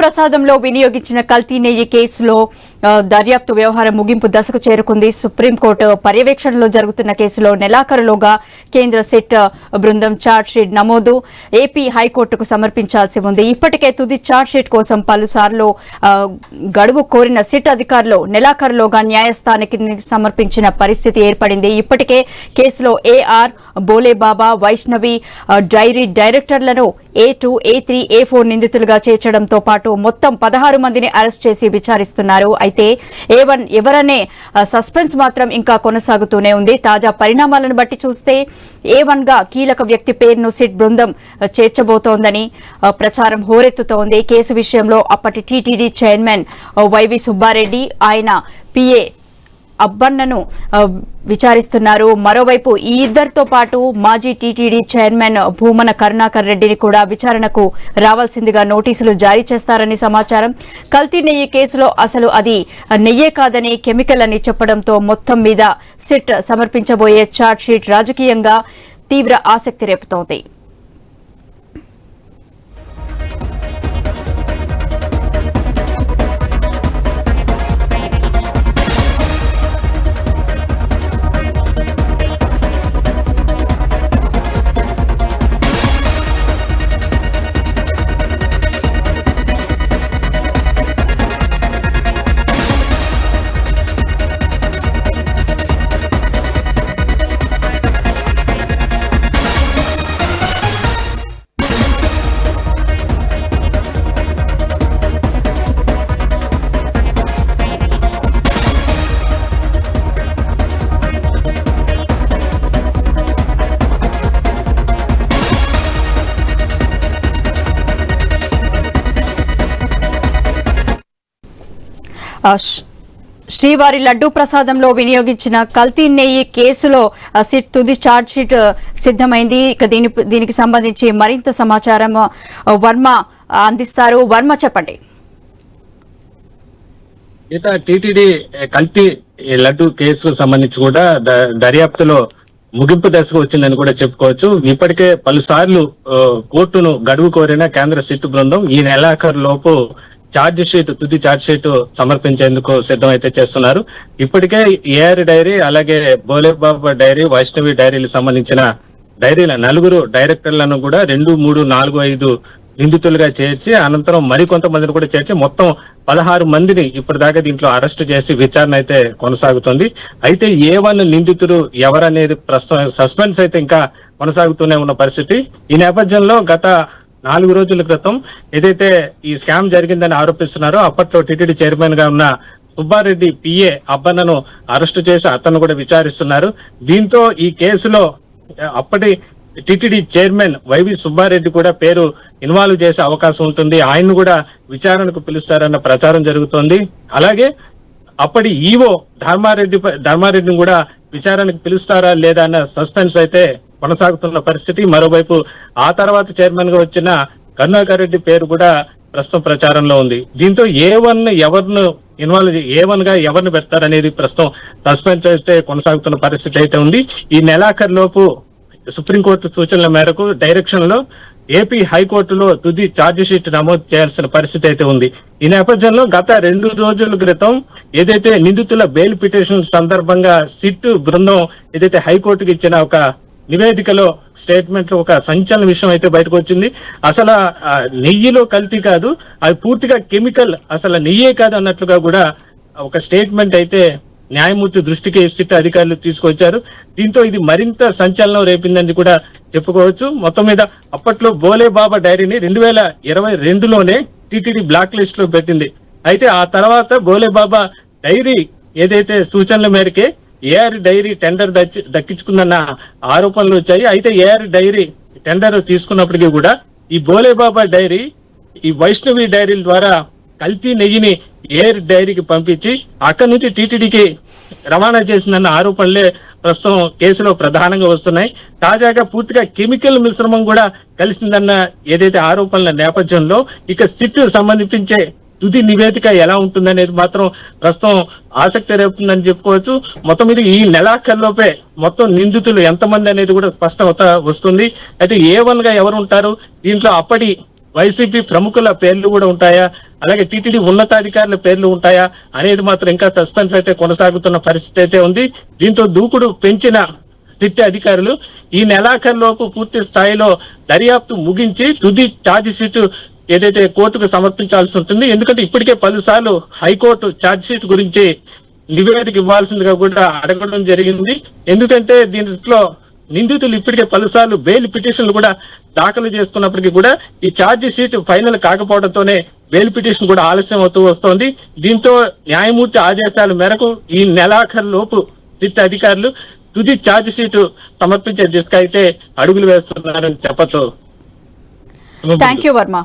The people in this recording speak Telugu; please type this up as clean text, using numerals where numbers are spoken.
ప్రసాదంలో వినియోగించిన కల్తీ నెయ్యి కేసులో దర్యాప్తు వ్యవహారం ముగింపు దశకు చేరుకుంది. సుప్రీంకోర్టు పర్యవేక్షణలో జరుగుతున్న కేసులో నెలాఖరులోగా కేంద్ర సిట్ బృందం ఛార్జ్షీట్ నమోదు ఏపీ హైకోర్టుకు సమర్పించాల్సి ఉంది. ఇప్పటికే తుది ఛార్జ్షీట్ కోసం పలుసార్లు గడువు కోరిన సిట్ అధికారులు నెలాఖరులోగా న్యాయస్థానానికి సమర్పించిన పరిస్థితి ఏర్పడింది. ఇప్పటికే కేసులో ఏఆర్, బోలేబాబా, వైష్ణవి డైరీ డైరెక్టర్లను A2, A3, A4 నిందితులుగా చేర్చడంతో పాటు మొత్తం 16 మందిని అరెస్ట్ చేసి విచారిస్తున్నారు. అయితే A1 ఎవరనే సస్పెన్స్ మాత్రం ఇంకా కొనసాగుతూనే ఉంది. తాజా పరిణామాలను బట్టి చూస్తే A1 గా కీలక వ్యక్తి పేరును సిట్ బృందం చేర్చబోతోందని ప్రచారం హోరెత్తుతోంది. కేసు విషయంలో అప్పటి టీటీడీ చైర్మన్ వైవి సుబ్బారెడ్డి, ఆయన PA అబ్బన్నను విచారిస్తున్నారు. మరోవైపు ఈ ఇద్దరితో పాటు మాజీ టీటీడీ చైర్మన్ భూమన కరుణాకర్ రెడ్డిని కూడా విచారణకు రావాల్సిందిగా నోటీసులు జారీ చేస్తారని సమాచారం. కల్తీ నెయ్యి కేసులో అసలు అది నెయ్యే కాదని కెమికల్ అని చెప్పడంతో మొత్తం మీద సిట్ సమర్పించబోయే ఛార్జ్షీట్ రాజకీయంగా తీవ్ర ఆసక్తి రేపుతోంది. శ్రీవారి లడ్డూ ప్రసాదంలో వినియోగించిన కల్తీ నెయ్యి కేసులో సిట్ తుది ఛార్జ్షీట్ సిద్దమైంది. ఇక దీనికి సంబంధించి మరింత సమాచారం వర్మ అందిస్తారు. వర్మ, చెప్పండి. టీటీడీ కల్తీ లడ్డూ కేసుకు సంబంధించి కూడా దర్యాప్తులో ముగింపు దశకు వచ్చిందని కూడా చెప్పుకోవచ్చు. ఇప్పటికే పలుసార్లు కోర్టును గడువు కోరిన కేంద్ర సిట్ బృందం ఈ నెలాఖరు లోపు తుది ఛార్జ్ షీట్ సమర్పించేందుకు సిద్ధమైతే చేస్తున్నారు. ఇప్పటికే ఏఆర్ డైరీ, అలాగే బోలేబాబా డైరీ, వైష్ణవి డైరీలకు సంబంధించిన డైరీల 4 డైరెక్టర్లను కూడా 2, 3, 4, 5 నిందితులుగా చేర్చి అనంతరం మరికొంతమందిని కూడా చేర్చి మొత్తం 16 మందిని ఇప్పటిదాకా దీంట్లో అరెస్ట్ చేసి విచారణ అయితే కొనసాగుతుంది. అయితే A1 నిందితుడు ఎవరనేది ప్రస్తుతం సస్పెన్స్ అయితే ఇంకా కొనసాగుతూనే ఉన్న పరిస్థితి. ఈ నేపథ్యంలో గత 4 రోజుల క్రితం ఏదైతే ఈ స్కామ్ జరిగిందని ఆరోపిస్తున్నారో అప్పట్లో టీటీడీ చైర్మన్ గా ఉన్న సుబ్బారెడ్డి PA అబ్బన్నను అరెస్టు చేసి అతను కూడా విచారిస్తున్నారు. దీంతో ఈ కేసులో అప్పటి టీటీడీ చైర్మన్ వైవి సుబ్బారెడ్డి కూడా పేరు ఇన్వాల్వ్ చేసే అవకాశం ఉంటుంది. ఆయన్ను కూడా విచారణకు పిలుస్తారన్న ప్రచారం జరుగుతోంది. అలాగే అప్పటి ఈవో ధర్మారెడ్డిని కూడా విచారణకు పిలుస్తారా లేదా అన్న సస్పెన్స్ అయితే కొనసాగుతున్న పరిస్థితి. మరోవైపు ఆ తర్వాత చైర్మన్ గా వచ్చిన కరుణాకర్ రెడ్డి పేరు కూడా ప్రస్తుతం ప్రచారంలో ఉంది. దీంతో A1 ఎవరిను ఇన్వాల్వ్ A1 గా ఎవరిని పెడతారనేది ప్రస్తుతం సస్పెన్స్ అయితే కొనసాగుతున్న పరిస్థితి అయితే ఉంది. ఈ నెలాఖరు లోపు సుప్రీంకోర్టు సూచనల మేరకు డైరెక్షన్ లో ఏపీ హైకోర్టులో తుది ఛార్జ్షీట్ నమోదు చేయాల్సిన పరిస్థితి అయితే ఉంది. ఈ నేపథ్యంలో గత 2 రోజుల క్రితం ఏదైతే నిందితుల బెయిల్ పిటిషన్ సందర్భంగా సిట్ బృందం ఏదైతే హైకోర్టుకి ఇచ్చిన ఒక నివేదికలో స్టేట్మెంట్ ఒక సంచలన విషయం అయితే బయటకు వచ్చింది. అసలు నెయ్యిలో కల్తీ కాదు, అది పూర్తిగా కెమికల్, అసలు నెయ్యే కాదు అన్నట్లుగా కూడా ఒక స్టేట్మెంట్ అయితే న్యాయమూర్తి దృష్టికి సిట్ అధికారులు తీసుకొచ్చారు. దీంతో ఇది మరింత సంచలనం రేపిందని కూడా చెప్పుకోవచ్చు. మొత్తం మీద అప్పట్లో బోలేబాబా డైరీని 2022లోనే టీటీడీ బ్లాక్ లిస్ట్ లో పెట్టింది. అయితే ఆ తర్వాత బోలేబాబా డైరీ ఏదైతే సూచనల మేరకే ఏఆర్ డైరీ టెండర్ దక్కించుకుందన్న ఆరోపణలు వచ్చాయి. అయితే ఏఆర్ డైరీ టెండర్ తీసుకున్నప్పటికీ కూడా ఈ బోలేబాబా డైరీ ఈ వైష్ణవి డైరీల ద్వారా కల్తీ నెయ్యిని ఏఆర్ డైరీకి పంపించి అక్కడి నుంచి టీటీడీకి రవాణా చేసిందన్న ఆరోపణలే ప్రస్తుతం కేసులో ప్రధానంగా వస్తున్నాయి. తాజాగా పూర్తిగా కెమికల్ మిశ్రమం కూడా కలిసిందన్న ఏదైతే ఆరోపణల నేపథ్యంలో ఇక సిట్ సంబంధించే తుది నివేదిక ఎలా ఉంటుందనేది మాత్రం ప్రస్తుతం ఆసక్తి రేపుతుందని చెప్పుకోవచ్చు. మొత్తం మీద ఈ నెలాఖరులోపే మొత్తం నిందితులు ఎంతమంది అనేది కూడా స్పష్టత వస్తుంది. అయితే A1 గా ఎవరు ఉంటారు, దీంట్లో అప్పటి వైసీపీ ప్రముఖుల పేర్లు కూడా ఉంటాయా అలాగే టీటీడీ ఉన్నతాధికారుల పేర్లు ఉంటాయా అనేది మాత్రం ఇంకా సస్పెన్స్ అయితే కొనసాగుతున్న పరిస్థితి అయితే ఉంది. దీంతో దూకుడు పెంచిన సిట్ అధికారులు ఈ నెలాఖరులోపు పూర్తి స్థాయిలో దర్యాప్తు ముగించి తుది ఛార్జ్ షీట్ ఏదైతే కోర్టుకు సమర్పించాల్సి ఉంటుంది. ఎందుకంటే ఇప్పటికే పలుసార్లు హైకోర్టు ఛార్జ్ షీట్ గురించి నివేదిక ఇవ్వాల్సిందిగా కూడా అడగడం జరిగింది. ఎందుకంటే దీంట్లో నిందితులు ఇప్పటికే పలుసార్లు బెయిల్ పిటిషన్లు కూడా దాఖలు చేస్తున్నప్పటికీ కూడా ఈ ఛార్జ్ షీట్ ఫైనల్ కాకపోవడంతోనే బెయిల్ పిటిషన్ కూడా ఆలస్యం అవుతూ వస్తోంది. దీంతో న్యాయమూర్తి ఆదేశాల మేరకు ఈ నెలాఖరు లోపు సిట్ అధికారులు తుది ఛార్జ్ షీట్ సమర్పించే దిశగా అయితే అడుగులు వేస్తున్నారని చెప్పచ్చు. Thank you Varma.